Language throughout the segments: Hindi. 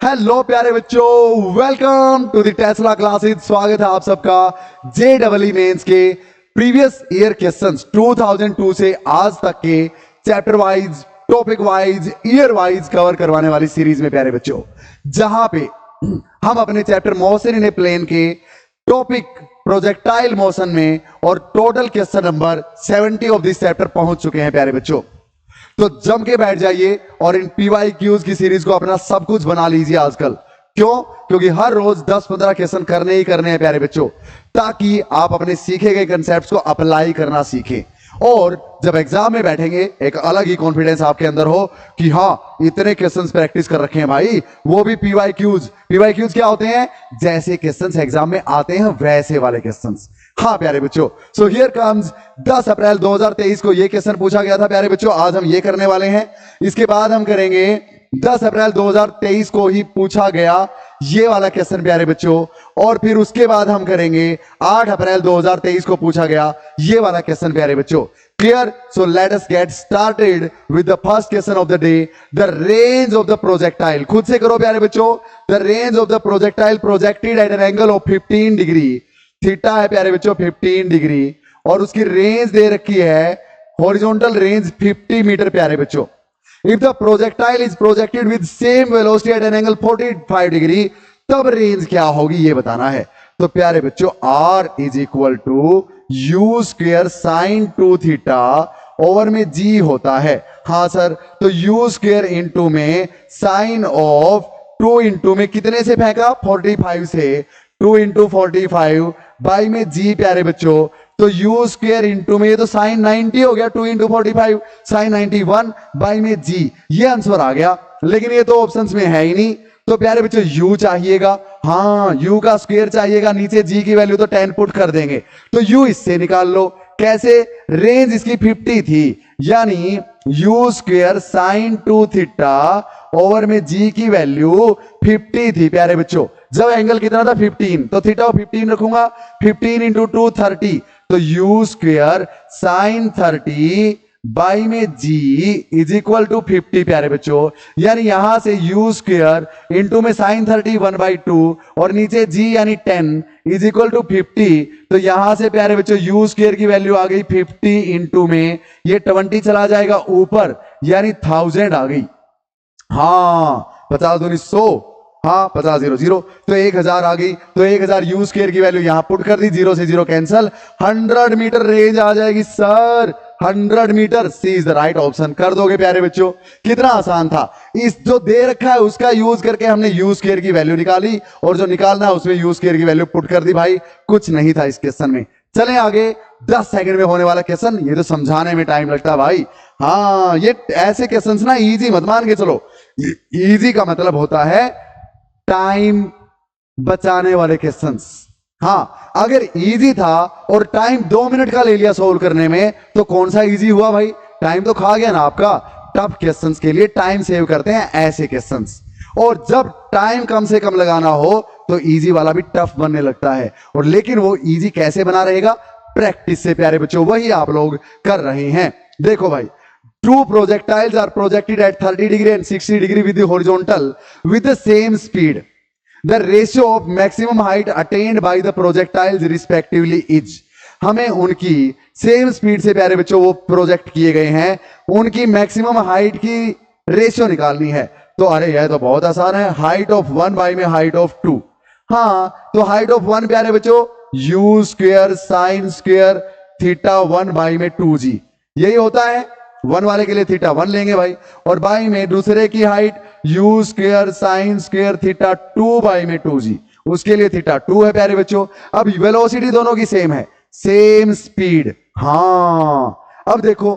हेलो प्यारे बच्चों, welcome to the Tesla classes. स्वागत है आप सबका JEE मेंस के प्रीवियस ईयर क्वेश्चंस 2002 से आज तक के chapter wise, topic wise, year wise cover करवाने वाली सीरीज में प्यारे बच्चों, जहां पे हम अपने chapter motion in a plane के टॉपिक प्रोजेक्टाइल मोशन में और total question number 70 of this chapter पहुंच चुके हैं प्यारे बच्चों। तो जम के बैठ जाइए और इन PYQs की सीरीज को अपना सब कुछ बना लीजिए आजकल। क्यों? क्योंकि हर रोज 10-15 क्वेश्चन करने ही करने हैं प्यारे बच्चों, ताकि आप अपने सीखे गए कंसेप्ट्स को अप्लाई करना सीखें और जब एग्जाम में बैठेंगे एक अलग ही कॉन्फिडेंस आपके अंदर हो कि हाँ, इतने क्वेश्चंस प्रैक्टिस कर रखे हैं भाई, वो भी PYQs। PYQs क्या होते हैं? जैसे क्वेश्चंस एग्जाम में आते हैं वैसे वाले क्वेश्चंस। हाँ प्यारे बच्चों, सो हियर कम्स 10 अप्रैल 2023 को ये क्वेश्चन पूछा गया था प्यारे बच्चों, आज हम ये करने वाले हैं। इसके बाद हम करेंगे 10 अप्रैल 2023 को ही पूछा गया ये वाला क्वेश्चन प्यारे बच्चों, और फिर उसके बाद हम करेंगे 8 अप्रैल 2023 को पूछा गया ये वाला क्वेश्चन प्यारे बच्चों। Clear? So let us get started with the first question of the day, the range of the projectile. खुद से करो प्यारे बच्चों। The range of the projectile projected at an angle of 15 degree, theta है प्यारे बच्चों 15 डिग्री, और उसकी रेंज दे रखी है हॉरिजॉन्टल रेंज 50 मीटर प्यारे बच्चों। If the projectile is projected with same velocity at an angle 45 degree, तब रेंज क्या होगी ये बताना है। तो प्यारे बच्चों R is equal to U square sine 2 theta over में G होता है। हाँ सर, तो U स्क्वेयर इंटू में साइन ऑफ 2 इंटू में कितने से फेंका? 45 से। 2 इंटू 45 बाई में G प्यारे बच्चों, तो U स्क्वेयर इंटू में ये तो साइन 90 हो गया, 2 इंटू 45 साइन 91 बाई में G, ये आंसर आ गया। लेकिन ये तो ऑप्शंस में है ही नहीं, तो प्यारे बच्चों U चाहिएगा। हाँ, U का स्क्वायर चाहिएगा, नीचे G की वैल्यू तो 10 पुट कर देंगे, तो U इससे निकाल लो। कैसे? रेंज इसकी 50 थी, यानी U square sine 2 theta over में G की वैल्यू 50 थी प्यारे बच्चों। जब एंगल कितना था? 15, तो थीटा 15 रखूंगा, 15 इंटू 2 30, तो U स्क्वायर साइन 30 बाई में G इज इक्वल टू 50 प्यारे बच्चों। यानी यहां से U स्क्वायर इंटू में साइन 30 1/2 और नीचे G यानी 10 इज इक्वल टू 50, तो यहां से प्यारे बच्चों U स्क्वायर की वैल्यू आ गई 50 इंटू में ये 20 चला जाएगा ऊपर, यानी 1000 आ गई। हाँ, 50 दूनी 100, हाँ 50 0 0, तो 1000 आ गई। तो 1000 U स्क्वायर की वैल्यू यहां पुट कर दी, 0 से 0 कैंसल, 100 मीटर रेंज आ जाएगी sir. 100 metre, C is the right option. कर दोगे प्यारे बच्चों? कितना आसान था। इस जो दे रखा है उसका यूज करके हमने U स्क्वायर की वैल्यू निकाली, और जो निकालना है उसमें U स्क्वायर की वैल्यू पुट कर दी। भाई कुछ नहीं था इस क्वेश्चन में। चलें आगे, 10 सेकंड में होने वाला क्वेश्चन, ये तो समझाने में टाइम लगता है भाई। हाँ, ये ऐसे क्वेश्चंस ना इजी मत मान के चलो। इजी का मतलब होता है टाइम बचाने वाले क्वेश्चंस। हाँ, अगर इजी था और टाइम 2 मिनट का ले लिया सोल्व करने में, तो कौन सा इजी हुआ भाई? टाइम तो खा गया ना आपका। टफ क्वेश्चंस के लिए टाइम सेव करते हैं ऐसे क्वेश्चंस, और जब टाइम कम से कम लगाना हो तो इजी वाला भी टफ बनने लगता है। और लेकिन वो इजी कैसे बना रहेगा? प्रैक्टिस से प्यारे बच्चों, वही आप लोग कर रहे हैं। देखो भाई, two projectiles are projected at 30 degree and 60 degree with the horizontal with the same speed. The ratio of maximum height attained by the projectiles respectively is. हमें उनकी सेम स्पीड से प्यारे बच्चों वो प्रोजेक्ट किए गए हैं, उनकी मैक्सिमम हाइट की रेशियो निकालनी है। तो अरे यह तो बहुत आसान है, हाइट ऑफ 1 बाई में हाइट ऑफ 2। हाँ, तो हाइट ऑफ 1 प्यारे बच्चों U square sine square theta 1 by में 2G, यही होता है। 1 वाले के लिए थीटा 1 लेंगे भाई, और बाई में दूसरे की height U square sine square theta 2 by में 2G, उसके लिए थीटा 2 है प्यारे बच्चों। अब वेलोसिटी दोनों की सेम है, सेम स्पीड। हाँ, अब देखो,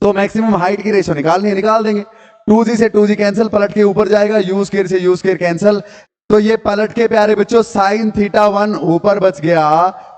तो मैक्सिमम हाइट की रेशियो निकालनी है, निकाल देंगे। 2G से 2G कैंसिल, पलट के ऊपर जाएगा, U स्क्वायर से U स्क्वायर कैंसिल, तो ये पलट के प्यारे बच्चों साइन थीटा 1 ऊपर बच गया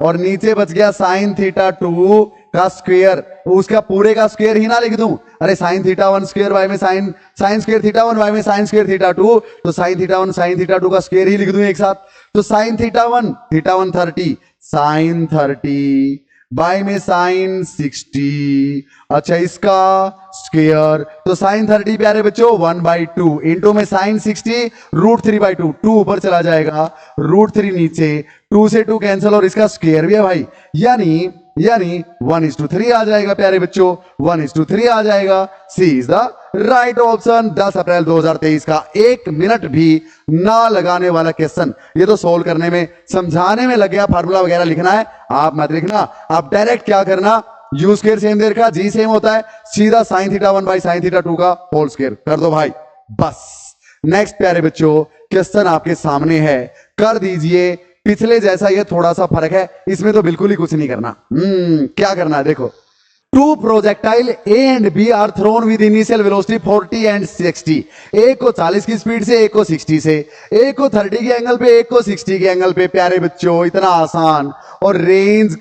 और नीचे बच गया साइन थीटा 2 का स्क्वायर। उसका पूरे का स्क्वायर ही ना लिख दूं? अरे साइन थीटा 1 स्क्वायर बाय में साइन स्क्वायर थीटा 1 बाय में साइन स्क्वायर थीटा 2, तो साइन थीटा 1 साइन थीटा 2 का स्क्वायर ही लिख दूं एक साथ। तो साइन थीटा 1 30, साइन 30 बाई में साइन 60, अच्छा इसका स्क्वायर, तो साइन 30 प्यारे बच्चों 1/2 इंटू में साइन 60 √3/2, 2 ऊपर चला जाएगा, √3 नीचे, 2 से 2 कैंसिल और इसका स्क्वायर भी है भाई, यानी 1:3 आ जाएगा प्यारे बच्चों, 1:3 आ जाएगा। सी इज द राइट ऑप्शन। 10 अप्रैल 2023 का 1 मिनट भी ना लगाने वाला क्वेश्चन, ये तो सोल्व करने में समझाने में लग गया, फार्मूला वगैरह लिखना है आप मत लिखना, आप डायरेक्ट क्या करना, यू स्क्वायर सेम देर का जी सेम होता है, सीधा साइन थीटा 1/sin थीटा 2 का होल स्क्वायर कर दो भाई, बस। नेक्स्ट प्यारे बच्चों क्वेश्चन आपके सामने है, कर दीजिए, पिछले जैसा ये थोड़ा सा फर्क है, इसमें तो बिल्कुल ही कुछ नहीं करना। क्या करना है देखो, 2 projectile A and B are thrown with initial velocity 40 and 60, एक को 40 की स्पीड से, एक को 60 से, एक को 30 के एंगल पे, एक को 60 के एंगल पे। प्यारे बच्चों इतना आसान, और रेंज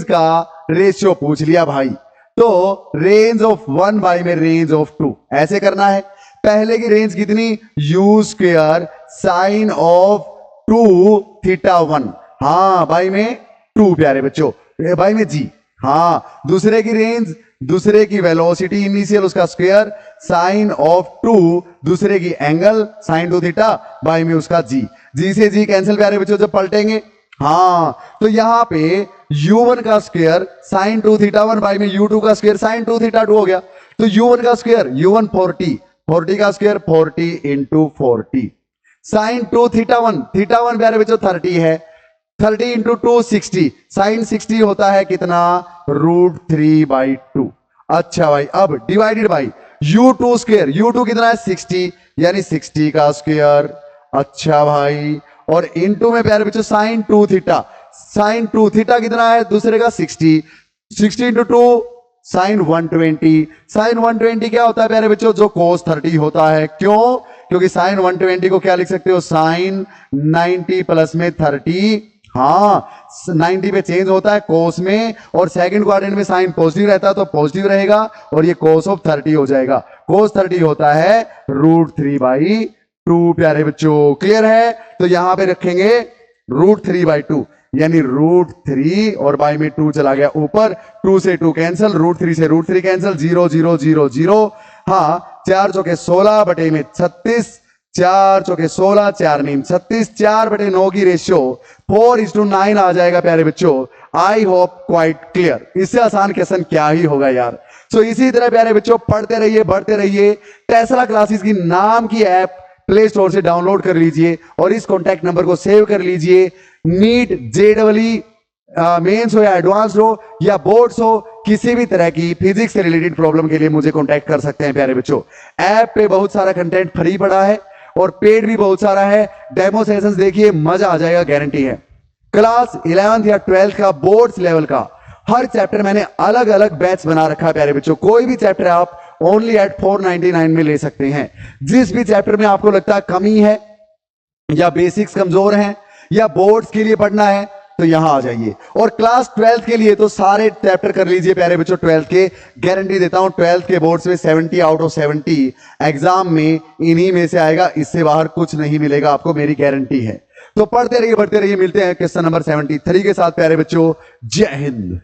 का रेशियो पूछ लिया भाई, तो रेंज ऑफ 1 बाई में रेंज ऑफ 2 ऐसे करना है। पहले की रेंज कितनी, u square sine of 2 theta 1, हाँ बाई में 2 प्यारे बच्चों, बाई में जी, हाँ। दूसरे की रेंज, दूसरे की वेलोसिटी इनिशियल उसका स्क्वायर साइन ऑफ 2, दूसरे की एंगल साइन 2 थीटा बाई में उसका जी, जी से जी कैंसिल प्यारे बच्चों जब पलटेंगे, हाँ। तो यहां पे u1 का स्क्वायर साइन 2 थीटा 1 बाई में u2 का स्क्वायर साइन 2 थीटा 2 हो गया, तो u1 का स्क्वायर u1 40 का स्क्वायर 40 इंटू 40, साइन 2 थीटा 1 प्यारे बच्चों 30 है, 30 इंटू 2 60, साइन 60 होता है कितना, √3/2। अच्छा भाई, अब divided by u2 square, u2 कितना है 60, यानी 60 का स्क्वायर, अच्छा भाई, और इंटू में प्यारे बच्चों साइन 2 थीटा कितना है, दूसरे का 60 इंटू 2 साइन 120, साइन 120 क्या होता है प्यारे बच्चों, जो कोस 30 होता है, क्यों, क्योंकि साइन 120 को क्या लिख सकते हो, साइन 90 प्लस में 30, हाँ 90 पे चेंज होता है कोस में, और सेकंड क्वाड्रेंट में साइन पॉजिटिव रहता है तो पॉजिटिव रहेगा, और ये कोस ऑफ 30 हो जाएगा, कोस 30 होता है √3/2 प्यारे बच्चों, क्लियर है। तो यहां पे रखेंगे √3/2, यानी √3 और बाई में 2 चला गया ऊपर, 2 से 2 कैंसिल, √3 से √3 कैंसिल, 0 0 0 0, हाँ 4 चौके 16 बटे में 36, 4 चौके 16, 4 नीम 36, 4/9 की रेशियो 4:9 आ जाएगा प्यारे बच्चों। आई होप क्वाइट क्लियर, इससे आसान क्वेश्चन क्या ही होगा यार। सो इसी तरह प्यारे बच्चों पढ़ते रहिए, बढ़ते रहिए। टेस्ला क्लासेस की नाम की ऐप प्ले स्टोर से डाउनलोड कर लीजिए और इस कॉन्टैक्ट नंबर को सेव कर लीजिए। नीट JEE मेंस हो या एडवांस हो या बोर्ड्स हो, किसी भी तरह की फिजिक्स से रिलेटेड प्रॉब्लम के लिए मुझे कांटेक्ट कर सकते हैं प्यारे बच्चों। ऐप पे बहुत सारा कंटेंट फ्री पड़ा है और पेड भी बहुत सारा है। डेमो सेशंस देखिए, मजा आ जाएगा, गारंटी है। क्लास 11th या 12th का बोर्ड्स लेवल का हर चैप्टर मैंने अलग अलग बैच बना रखा है प्यारे बच्चों। कोई भी चैप्टर आप ओनली एट 499 में ले सकते हैं। जिस भी चैप्टर में आपको लगता है कमी है या बेसिक्स कमजोर हैं या बोर्ड्स के लिए पढ़ना है तो यहां आ जाइए। और क्लास 12th के लिए तो सारे चैप्टर कर लीजिए प्यारे बच्चों। 12th के गारंटी देता हूं, 12th के बोर्ड्स में 70 आउट ऑफ 70 एग्जाम में इन्हीं में से आएगा, इससे बाहर कुछ नहीं मिलेगा आपको, मेरी गारंटी है। तो पढ़ते रहिए, बढ़ते रहिए। मिलते हैं क्वेश्चन नंबर 73 के साथ प्यारे बच्चों। जय हिंद।